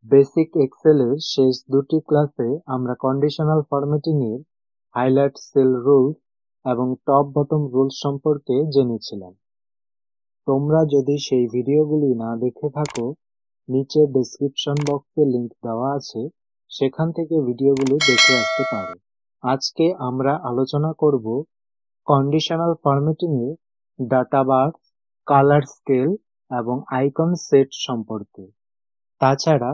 Basic এক্সেলের শেষ দুটি ক্লাসে আমরা কন্ডিশনাল ফরম্যাটিং এর হাইলাইট সেল রুলস এবং টপ বটম রুলস সম্পর্কে জেনেছিলাম। তোমরা যদি সেই ভিডিওগুলি না দেখে থাকো, নিচে ডেসক্রিপশন বক্সে লিংক দেওয়া আছে, সেখান থেকে ভিডিওগুলো দেখে আসতে পারো। আজকে আমরা আলোচনা করব কন্ডিশনাল ফরম্যাটিং এ ডাটা বার, কালার স্কেল এবং আইকন সেট সম্পর্কে। তাছাড়া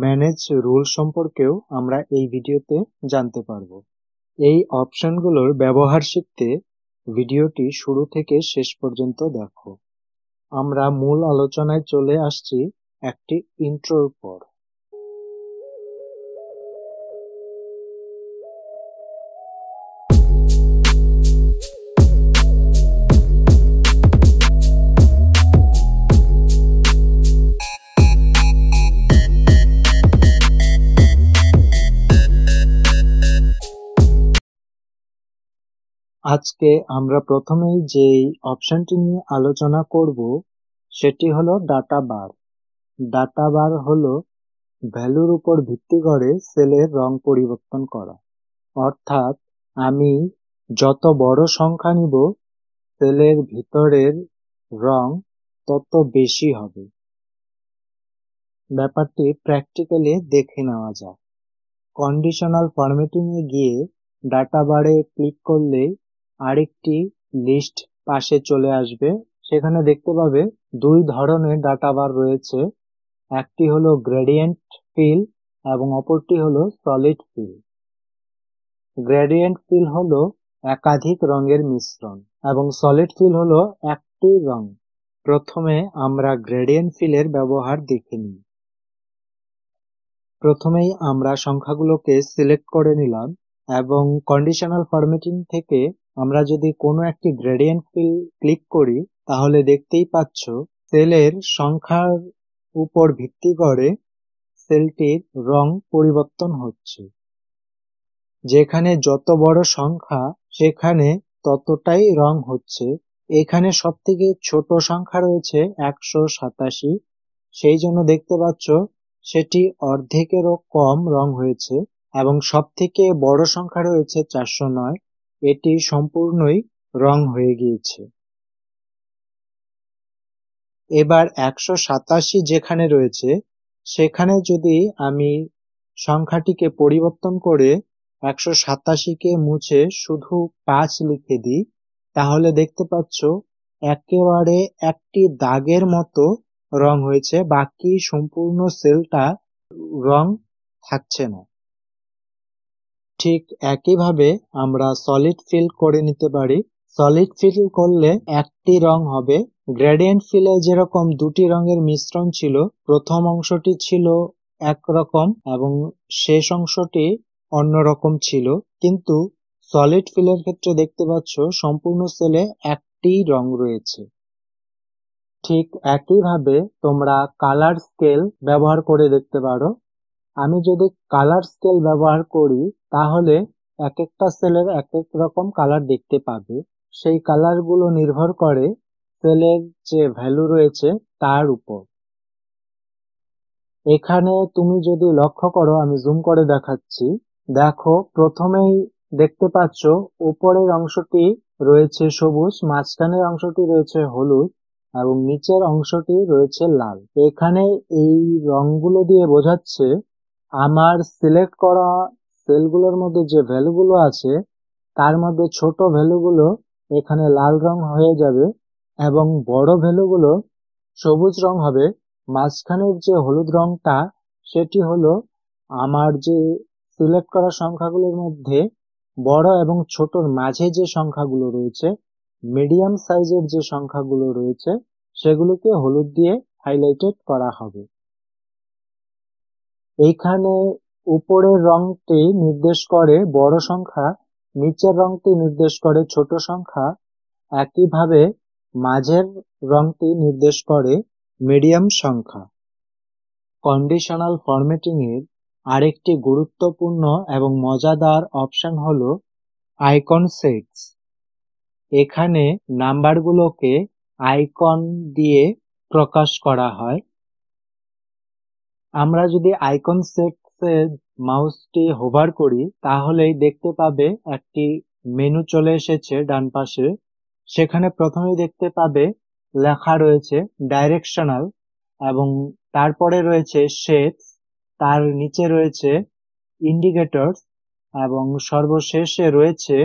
ম্যানেজ রুল সম্পর্কেও আমরা এই ভিডিওতে জানতে পারবো। এই অপশনগুলোর ব্যবহার শিখতে ভিডিওটি শুরু থেকে শেষ পর্যন্ত দেখো। আমরা মূল আলোচনায় চলে আসছি একটি ইন্ট্রোর পর। আজকে আমরা প্রথমেই যেই অপশনটি নিয়ে আলোচনা করব সেটি হলো ডাটা বার। ডাটা বার হলো ভ্যালুর উপর ভিত্তি করে সেলের রং পরিবর্তন করা। অর্থাৎ আমি যত বড় সংখ্যা নিব, সেলের ভিতরের রং তত বেশি হবে। ব্যাপারটি প্র্যাকটিক্যালি দেখে নেওয়া যাক। কন্ডিশনাল ফরম্যাটিং এ গিয়ে ডাটা বারে ক্লিক করলেই আরেকটি লিস্ট পাশে চলে আসবে। সেখানে দেখতে পাবে দুই ধরনের ডাটা বার রয়েছে, একটি হলো গ্রেডিয়েন্ট ফিল এবং অপরটি হলো সলিড ফিল। গ্রেডিয়েন্ট ফিল হলো একাধিক রঙের মিশ্রণ এবং সলিড ফিল হলো একটি রং। প্রথমে আমরা গ্রেডিয়েন্ট ফিলের ব্যবহার দেখে নিই। প্রথমেই আমরা সংখ্যাগুলোকে সিলেক্ট করে নিলাম এবং কন্ডিশনাল ফরম্যাটিং থেকে আমরা যদি কোনো একটি গ্রেডিয়েন্ট ফিল ক্লিক করি, তাহলে দেখতেই পাচ্ছ সেলের সংখ্যার উপর ভিত্তি করে সেলটির রং পরিবর্তন হচ্ছে। যেখানে যত বড় সংখ্যা সেখানে ততটাই রং হচ্ছে। এখানে সবথেকে ছোট সংখ্যা রয়েছে 187, সেই জন্য দেখতে পাচ্ছ সেটি অর্ধেকেরও কম রং হয়েছে এবং সবথেকে বড় সংখ্যা রয়েছে 409, এটি সম্পূর্ণই রং হয়ে গিয়েছে। এবার 187 যেখানে রয়েছে সেখানে যদি আমি সংখ্যাটিকে পরিবর্তন করে 187কে মুছে শুধু 5 লিখে দিই, তাহলে দেখতে পাচ্ছ একেবারে একটি দাগের মতো রং হয়েছে, বাকি সম্পূর্ণ সেলটা রং থাকছে না। ঠিক একইভাবে আমরা সলিড ফিল করে নিতে পারি। সলিড ফিল করলে একটি রং হবে। গ্রেডিয়েন্ট ফিলে যেরকম দুটি রঙের মিশ্রণ ছিল, প্রথম অংশটি ছিল একরকম এবং শেষ অংশটি অন্যরকম ছিল, কিন্তু সলিড ফিলের ক্ষেত্রে দেখতে পাচ্ছ সম্পূর্ণ সেলে একটি রং রয়েছে। ঠিক একইভাবে তোমরা কালার স্কেল ব্যবহার করে দেখতে পারো। আমি যদি কালার স্কেল ব্যবহার করি তাহলে এক একটা সেলের এক এক রকম কালার দেখতে পাবে। সেই কালারগুলো নির্ভর করে সেলের যে ভ্যালু রয়েছে তার উপর। এখানে তুমি যদি লক্ষ্য করো, আমি জুম করে দেখাচ্ছি, দেখো প্রথমেই দেখতে পাচ্ছ উপরের অংশটি রয়েছে সবুজ, মাঝখানের অংশটি রয়েছে হলুদ এবং নিচের অংশটি রয়েছে লাল। এখানে এই রংগুলো দিয়ে বোঝাচ্ছে আমার সিলেক্ট করা সেলগুলোর মধ্যে যে ভ্যালুগুলো আছে তার মধ্যে ছোট ভ্যালুগুলো এখানে লাল রং হয়ে যাবে এবং বড় ভ্যালুগুলো সবুজ রং হবে। মাঝখানের যে হলুদ রংটা সেটি হলো আমার যে সিলেক্ট করা সংখ্যাগুলোর মধ্যে বড় এবং ছোটর মাঝে যে সংখ্যাগুলো রয়েছে, মিডিয়াম সাইজের যে সংখ্যাগুলো রয়েছে, সেগুলোকে হলুদ দিয়ে হাইলাইটেড করা হবে। এইখানে উপরের রংটি নির্দেশ করে বড় সংখ্যা, নিচের রংটি নির্দেশ করে ছোট সংখ্যা, একইভাবে মাঝের রংটি নির্দেশ করে মিডিয়াম সংখ্যা। কন্ডিশনাল ফরম্যাটিং এর আরেকটি গুরুত্বপূর্ণ এবং মজাদার অপশন হলো আইকন সেটস। এখানে নাম্বারগুলোকে আইকন দিয়ে প্রকাশ করা হয়। আমরা যদি আইকন সেটসে মাউসটি হোভার করি তাহলেই দেখতে পাবে একটি মেনু চলে এসেছে ডান পাশে। সেখানে প্রথমেই দেখতে পাবে লেখা রয়েছে ডাইরেকশনাল এবং তারপরে রয়েছে শেপস, তার নিচে রয়েছে ইন্ডিকেটরস এবং সর্বশেষে রয়েছে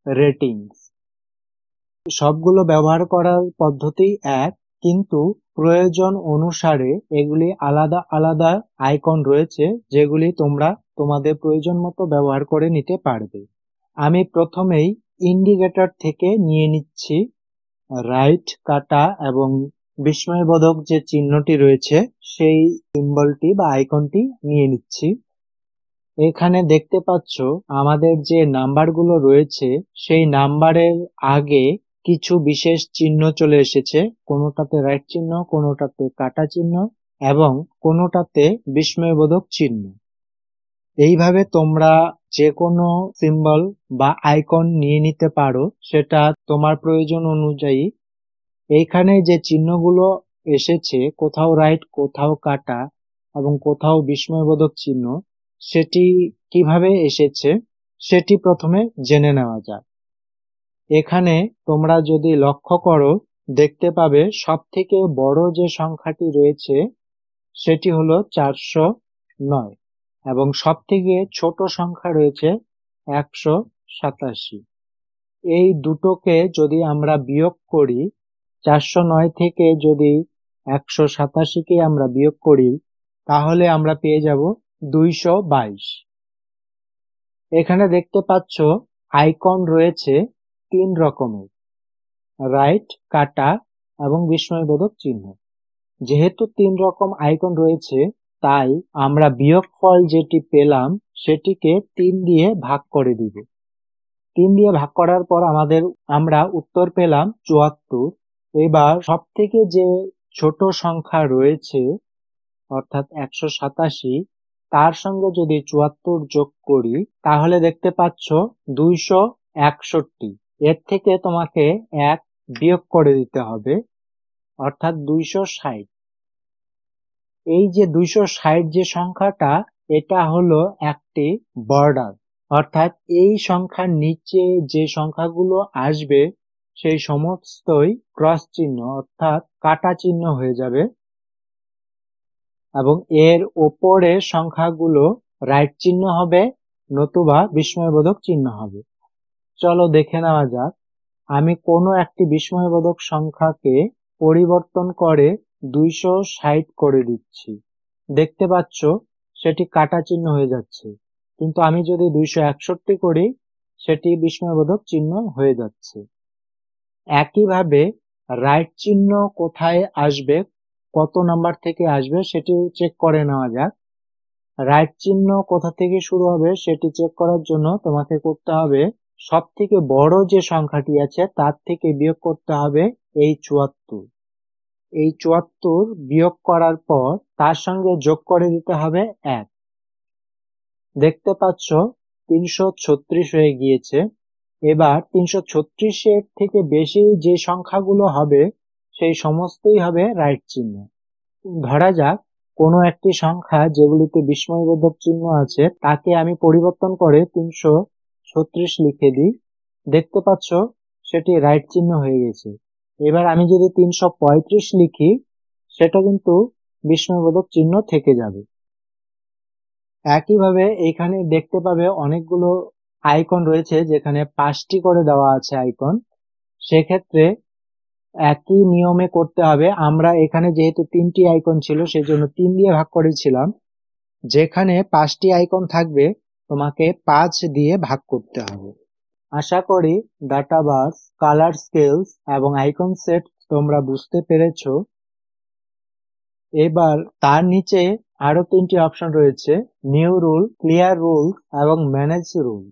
রেটিংস। সবগুলো ব্যবহার করার পদ্ধতি এক, কিন্তু প্রয়োজন অনুসারে এগুলি আলাদা আলাদা আইকন রয়েছে যেগুলি তোমরা তোমাদের প্রয়োজন মতো ব্যবহার করে নিতে পারবে। আমি প্রথমেই ইন্ডিকেটর থেকে নিয়ে নিচ্ছি রাইট কাটা এবং বিস্ময়বোধক যে চিহ্নটি রয়েছে সেই সিম্বলটি বা আইকনটি নিয়ে নিচ্ছি। এখানে দেখতে পাচ্ছ আমাদের যে নাম্বারগুলো রয়েছে সেই নাম্বারের আগে কিছু বিশেষ চিহ্ন চলে এসেছে, কোনোটাতে রাইট চিহ্ন, কোনোটাতে কাটা চিহ্ন এবং কোনোটাতে বিস্ময়বোধক চিহ্ন। এইভাবে তোমরা যে কোনো সিম্বল বা আইকন নিয়ে নিতে পারো, সেটা তোমার প্রয়োজন অনুযায়ী। এইখানে যে চিহ্নগুলো এসেছে, কোথাও রাইট, কোথাও কাটা এবং কোথাও বিস্ময়বোধক চিহ্ন, সেটি কিভাবে এসেছে সেটি প্রথমে জেনে নেওয়া যাক। এখানে তোমরা যদি লক্ষ্য করো দেখতে পাবে সবথেকে বড় যে সংখ্যাটি রয়েছে সেটি হলো 409 এবং সবথেকে ছোট সংখ্যা রয়েছে 187। এই দুটোকে যদি আমরা বিয়োগ করি, 409 থেকে যদি 187কে আমরা বিয়োগ করি তাহলে আমরা পেয়ে যাব 222। এখানে দেখতে পাচ্ছ আইকন রয়েছে 3 রকমের, রাইট, কাটা এবং বিস্ময়বোধক চিহ্ন। যেহেতু 3 রকম আইকন রয়েছে তাই আমরা বিয়োগফল যেটি পেলাম সেটিকে 3 দিয়ে ভাগ করে দিব। 3 দিয়ে ভাগ করার পর আমরা উত্তর পেলাম 74। এবার সবথেকে যে ছোট সংখ্যা রয়েছে অর্থাৎ 187, তার সঙ্গে যদি 74 যোগ করি তাহলে দেখতে পাচ্ছ 261। এর থেকে তোমাকে 1 বিয়োগ করে দিতে হবে অর্থাৎ 260। এই যে 260 যে সংখ্যাটা, এটা হলো একটি বর্ডার, অর্থাৎ এই সংখ্যার নিচে যে সংখ্যাগুলো আসবে সেই সমস্তই ক্রস চিহ্ন অর্থাৎ কাটা চিহ্ন হয়ে যাবে এবং এর ওপরের সংখ্যাগুলো রাইট চিহ্ন হবে নতুবা বিস্ময়বোধক চিহ্ন হবে। চলো দেখে নেওয়া যাক। আমি কোনো একটি বিস্ময়বোধক সংখ্যাকে পরিবর্তন করে 260 করে দিচ্ছি। দেখতে পাচ্ছ সেটি কাটা চিহ্ন হয়ে যাচ্ছে, কিন্তু আমি যদি 261 করি সেটি বিস্ময়বোধক চিহ্ন হয়ে যাচ্ছে। একইভাবে রাইট চিহ্ন কোথায় আসবে, কত নাম্বার থেকে আসবে সেটি চেক করে নেওয়া যাক। রাইট চিহ্ন কোথা থেকে শুরু হবে সেটি চেক করার জন্য তোমাকে করতে হবে সব থেকে বড় যে সংখ্যাটি আছে তার থেকে বিয়োগ করতে হবে এই 74। এই 74 বিয়োগ করার পর তার সঙ্গে যোগ করে দিতে হবে 1। দেখতে পাচ্ছ 336 হয়ে গিয়েছে। এবার 336-এর থেকে বেশি যে সংখ্যাগুলো হবে সেই সমস্তই হবে রাইট চিহ্ন। ধরা যাক কোনো একটি সংখ্যা যেগুলিতে বিস্ময়বোধক চিহ্ন আছে তাকে আমি পরিবর্তন করে 336 লিখে দিই। দেখতে পাচ্ছ সেটি রাইট চিহ্ন হয়ে গেছে। এবার আমি যদি 335 লিখি সেটা কিন্তু বিস্ময়বোধক চিহ্ন থেকে যাবে। একইভাবে এখানে দেখতে পাবে অনেকগুলো আইকন রয়েছে যেখানে 5টি করে দেওয়া আছে আইকন। সেক্ষেত্রে একই নিয়মে করতে হবে। আমরা এখানে যেহেতু 3টি আইকন ছিল সেজন্য 3 দিয়ে ভাগ করেছিলাম। যেখানে 5টি আইকন থাকবে তোমাকে 5 দিয়ে ভাগ করতে হবে। আশা করি ডাটা বাস, কালার স্কেলস এবং আইকন সেট তোমরা বুঝতে পেরেছো। এবার তার নিচে আরো 3টি অপশন রয়েছে, নিউ রুল, ক্লিয়ার রুলস এবং ম্যানেজ রুল।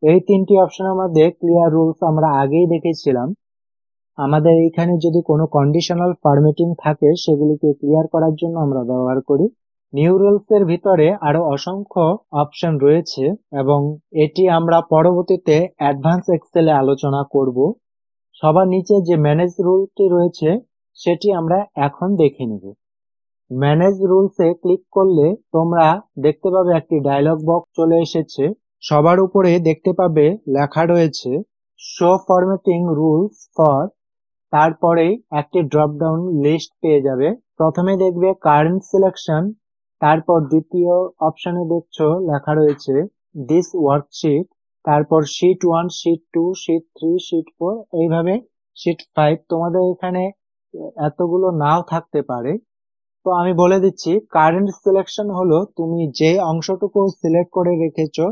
এই 3টি অপশনের মধ্যে ক্লিয়ার রুলস আমরা আগেই দেখেছিলাম। আমাদের এইখানে যদি কোনো কন্ডিশনাল ফরম্যাটিং থাকে সেগুলিকে ক্লিয়ার করার জন্য আমরা ব্যবহার করি। নিউ রুলস এর ভিতরে আরো অসংখ্য অপশন রয়েছে এবং এটি আমরা পরবর্তীতে অ্যাডভান্স এক্সেলে আলোচনা করব। সবার নিচে যে ম্যানেজ রুলটি রয়েছে সেটি আমরা এখন দেখে নেব। ম্যানেজ রুলসে ক্লিক করলে তোমরা দেখতে পাবে একটি ডায়লগ বক্স চলে এসেছে। সবার উপরে দেখতে পাবে লেখা রয়েছে শো ফরম্যাটিং রুলস ফর, তারপরেই একটি ড্রপ ডাউন লিস্ট পেয়ে যাবে। প্রথমে দেখবে কারেন্ট সিলেকশন, তারপর দ্বিতীয় অপশনে দেখছো লেখা রয়েছে দিস ওয়ার্কশিট, তারপর শিট 1, শিট 2, শিট 3, শিট 4, এইভাবে শিট 5। তোমাদের এখানে এতগুলো নাও থাকতে পারে। তো আমি বলে দিচ্ছি, কারেন্ট সিলেকশন হলো তুমি যে অংশটুকু সিলেক্ট করে রেখেছো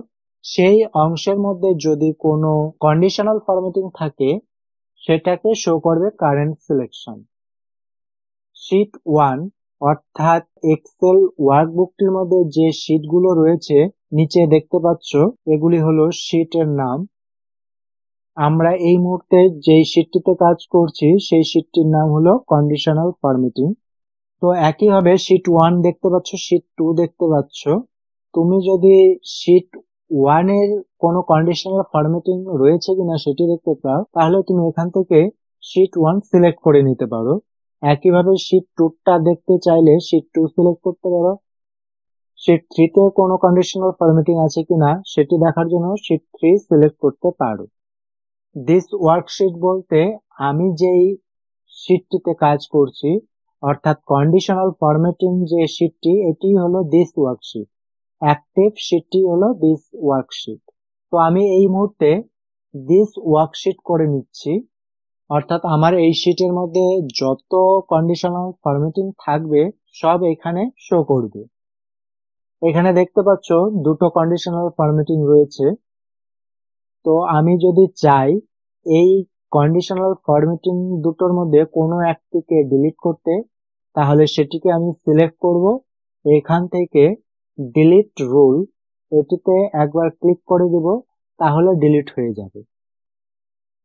সেই অংশের মধ্যে যদি কোনো কন্ডিশনাল ফরম্যাটিং থাকে সেটাকে শো করবে কারেন্ট সিলেকশন। শিট 1 অর্থাৎ এক্সেল ওয়ার্কবুকটির মধ্যে যে শিটগুলো রয়েছে নিচে দেখতে পাচ্ছ, এগুলি হলো শিটের নাম। আমরা এই মুহূর্তে যেই শিটটিতে কাজ করছি সেই শিটটির নাম হলো কন্ডিশনাল ফরম্যাটিং। তো একইভাবে শিট 1 দেখতে পাচ্ছ, শিট 2 দেখতে পাচ্ছ। তুমি যদি শিট 1 এর কোনো কন্ডিশনাল ফরম্যাটিং রয়েছে কিনা সেটি দেখতে চাও, তাহলে তুমি এখান থেকে শিট 1 সিলেক্ট করে নিতে পারো। একইভাবে শিট 2 টা দেখতে চাইলে শিট 2 সিলেক্ট করতে পারো। শিট 3 তে কোনো কন্ডিশনাল ফরম্যাটিং আছে কিনা সেটি দেখার জন্য শিট 3 সিলেক্ট করতে পারো। দিস ওয়ার্কশিট বলতে আমি যেই শিটটিতে কাজ করছি অর্থাৎ কন্ডিশনাল ফরম্যাটিং যে শিটটি, এটি হলো দিস ওয়ার্কশিট। অ্যাক্টিভ শিটটি হলো দিস ওয়ার্কশিট। তো আমি এই মুহূর্তে দিস ওয়ার্কশিট করে নিচ্ছি, অর্থাৎ আমার এই শিটের মধ্যে যত কন্ডিশনাল ফরম্যাটিং থাকবে সব এখানে শো করবে। এখানে দেখতে পাচ্ছ দুটো কন্ডিশনাল ফরম্যাটিং রয়েছে। তো আমি যদি চাই এই কন্ডিশনাল ফরম্যাটিং দুটোর মধ্যে কোনো একটিকে ডিলিট করতে, তাহলে সেটিকে আমি সিলেক্ট করব। এখান থেকে ডিলিট রুল, এটিতে একবার ক্লিক করে দেব, তাহলে ডিলিট হয়ে যাবে।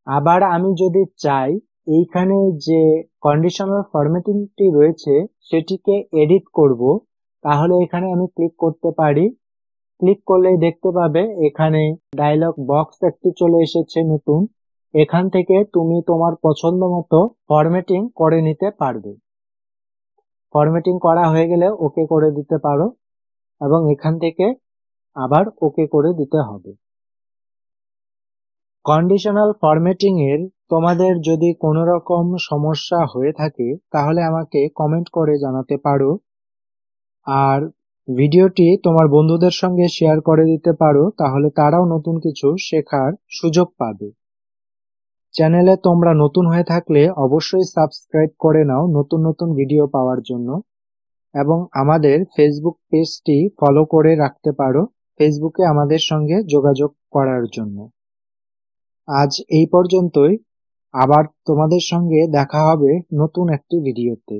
আবার আমি যদি চাই এইখানে যে কন্ডিশনাল ফরম্যাটিংটি রয়েছে সেটিকে এডিট করব, তাহলে এখানে আমি ক্লিক করতে পারি। ক্লিক করলেই দেখতে পাবে এখানে ডায়লগ বক্স একটি চলে এসেছে নতুন। এখান থেকে তুমি তোমার পছন্দ মতো ফরম্যাটিং করে নিতে পারবে। ফরম্যাটিং করা হয়ে গেলে ওকে করে দিতে পারো এবং এখান থেকে আবার ওকে করে দিতে হবে। কন্ডিশনাল ফরম্যাটিং এর তোমাদের যদি কোনো রকম সমস্যা হয়ে থাকে তাহলে আমাকে কমেন্ট করে জানাতে পারো, আর ভিডিওটি তোমার বন্ধুদের সঙ্গে শেয়ার করে দিতে পারো, তাহলে তারাও নতুন কিছু শেখার সুযোগ পাবে। চ্যানেলে তোমরা নতুন হয়ে থাকলে অবশ্যই সাবস্ক্রাইব করে নাও নতুন নতুন ভিডিও পাওয়ার জন্য, এবং আমাদের ফেসবুক পেজটি ফলো করে রাখতে পারো ফেসবুকে আমাদের সঙ্গে যোগাযোগ করার জন্য। আজ এই পর্যন্তই, আবার তোমাদের সঙ্গে দেখা হবে নতুন একটি ভিডিওতে।